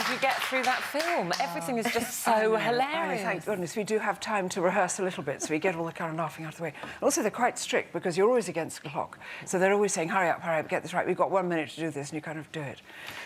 did you get through that film? Everything is just so hilarious. Thank goodness we do have time to rehearse a little bit, so we get all the kind of laughing out of the way. Also, they're quite strict because you're always against the clock, so they're always saying, hurry up, get this right. We've got 1 minute to do this, and you kind of do it.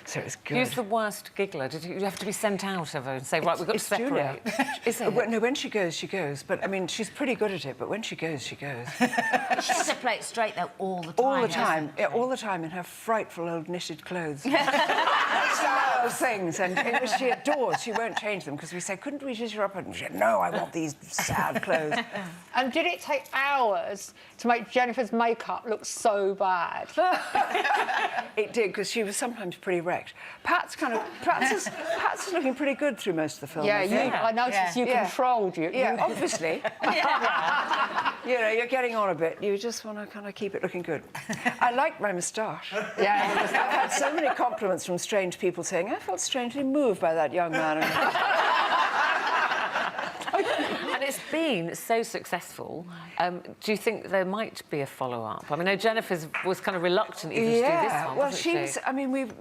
So it's good. Who's the worst giggler? Did you have to be sent out of her and say, right, we've got to separate? Is it? Well, no, when she goes, she goes. But I mean, she's pretty good at it. But when she goes, she goes. She has to play it straight though all the time. All the time, yeah, all the time in her frightful old knitted clothes. Those things, and which she adores. She won't change them because we say, couldn't we just up? And she said, no, I want these sad clothes. And did it take hours to make Jennifer's makeup look so bad? It did, because she was sometimes pretty wrecked. Pat's is looking pretty good through most of the film. Yeah, I noticed you controlled you. Yeah, obviously. You know, you're getting on a bit. You just want to kind of keep it looking good. I like my moustache. Yeah. I've had so many compliments from strange people saying, I felt strangely moved by that young man. And it's been so successful. Do you think there might be a follow-up? I mean, I know Jennifer was kind of reluctant even to do this one, well, she? I mean, we've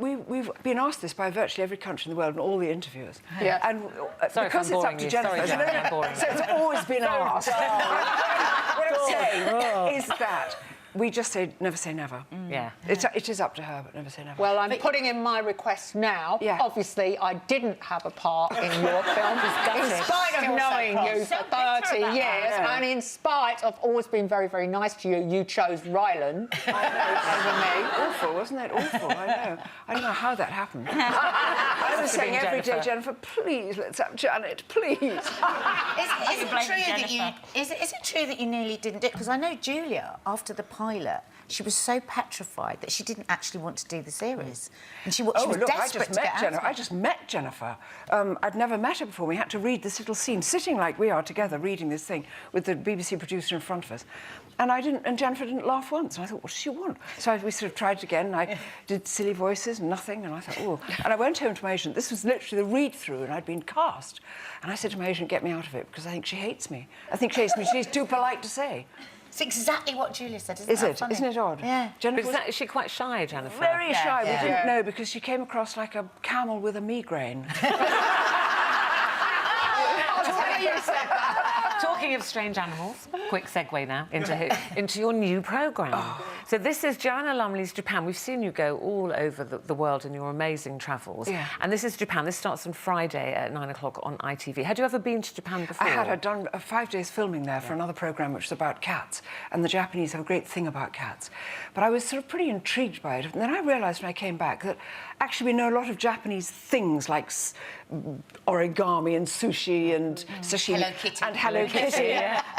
been asked this by virtually every country in the world and all the interviewers. Yeah. And Sorry because it's up to Jennifer, so it's always been asked. What I'm saying is that we just say never say never. Yeah. It is up to her, but never say never. Well, I'm putting in my request now. Yeah. Obviously, I didn't have a part in your film, in spite of knowing you for 30 years, and in spite of always being very, very nice to you, you chose Rylan over me. Awful, wasn't it? Awful, I know. I don't know how that happened. I was saying every day, Jennifer, please, let's have Janet, please. Is it true that you nearly didn't do it? Because I know Julia, after the pilot, she was so petrified that she didn't actually want to do the series. And she was desperate to get out. I just met Jennifer. I'd never met her before. We had to read this little scene, sitting like we are together, reading this thing with the BBC producer in front of us. And Jennifer didn't laugh once. And I thought, what does she want? So we sort of tried it again, and I did silly voices, nothing, and I thought, oh. And I went home to my agent. This was literally the read-through, and I'd been cast. And I said to my agent, get me out of it, because I think she hates me. I think she hates me. She's too polite to say. It's exactly what Julia said, isn't it? Isn't it odd? Yeah. Jennifer Is she quite shy, Jennifer? very shy. We didn't know, because she came across like a camel with a migraine. Talking of strange animals, quick segue now into your new programme. So this is Joanna Lumley's Japan. We've seen you go all over the world in your amazing travels. Yeah. And this is Japan. This starts on Friday at 9 o'clock on ITV. Had you ever been to Japan before? I'd done 5 days filming there for another programme which was about cats, and the Japanese have a great thing about cats. But I was sort of pretty intrigued by it. And then I realised when I came back that actually we know a lot of Japanese things like origami and sushi and sashimi. Hello Kitty. And Hello Kitty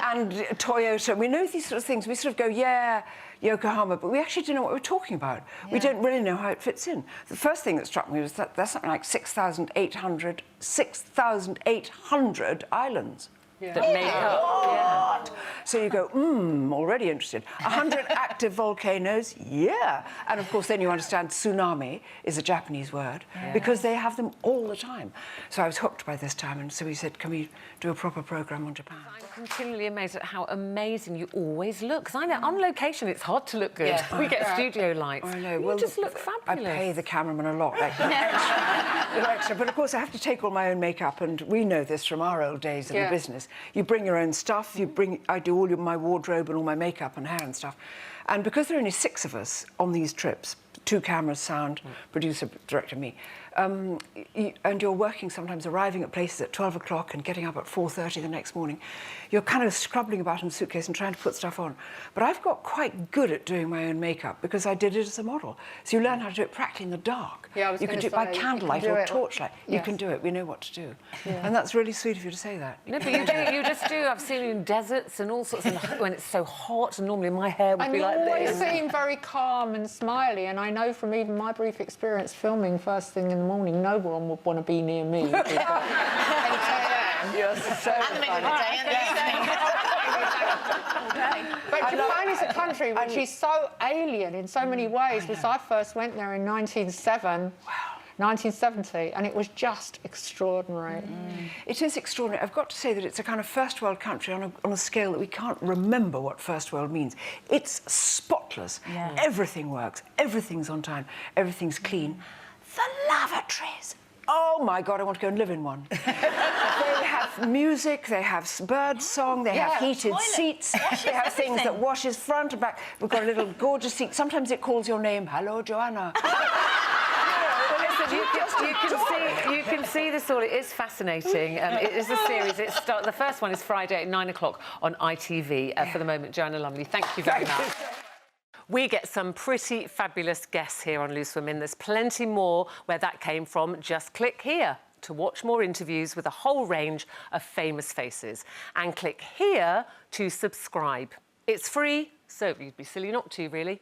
and Toyota. We know these sort of things. We sort of go, yeah, Yokohama, but we actually don't know what we're talking about. Yeah. We don't really know how it fits in. The first thing that struck me was that there's something like 6,800 islands. Yeah. That make up. So you go, already interested. 100 active volcanoes, yeah. And of course, then you understand tsunami is a Japanese word because they have them all the time. So I was hooked by this time, and so we said, can we do a proper programme on Japan? I'm continually amazed at how amazing you always look. Because I know on location it's hard to look good. Yeah. We get studio lights. I know. You just look fabulous. I pay the cameraman a lot, like extra. But of course, I have to take all my own makeup, and we know this from our old days in the business. You bring your own stuff. I do all my wardrobe and all my makeup and hair and stuff. And because there are only 6 of us on these trips, 2 cameras, sound, producer, director, me, and you're working sometimes, arriving at places at 12 o'clock and getting up at 4:30 the next morning, you're kind of scrubbling about in a suitcase and trying to put stuff on. But I've got quite good at doing my own makeup because I did it as a model. So you learn how to do it practically in the dark. Yeah, I was you can do it by candlelight or torchlight. Yes. You can do it. We know what to do. Yeah. And that's really sweet of you to say that. No, but you just do. I've seen you in deserts and all sorts of when it's so hot, and normally my hair would be like this. And you always seem very calm and smiley, and I know from even my brief experience filming first thing in the morning, no one would want to be near me. You're so But Japan is a country which is so alien in so many ways, because I first went there in 1970, and it was just extraordinary. It is extraordinary. I've got to say that it's a kind of first world country on a scale that we can't remember what first world means. It's spotless. Everything works. Everything's on time. Everything's clean. The lavatories. Oh, my God, I want to go and live in one. They have music, they have bird song, they have heated seats, they have things that washes front and back. We've got a little gorgeous seat. Sometimes it calls your name. Hello, Joanna. You can see this all. It is fascinating. It is a series. The first one is Friday at 9 o'clock on ITV. For the moment, Joanna Lumley, thank you very much. We get some pretty fabulous guests here on Loose Women. There's plenty more where that came from. Just click here to watch more interviews with a whole range of famous faces. And click here to subscribe. It's free, so you'd be silly not to, really.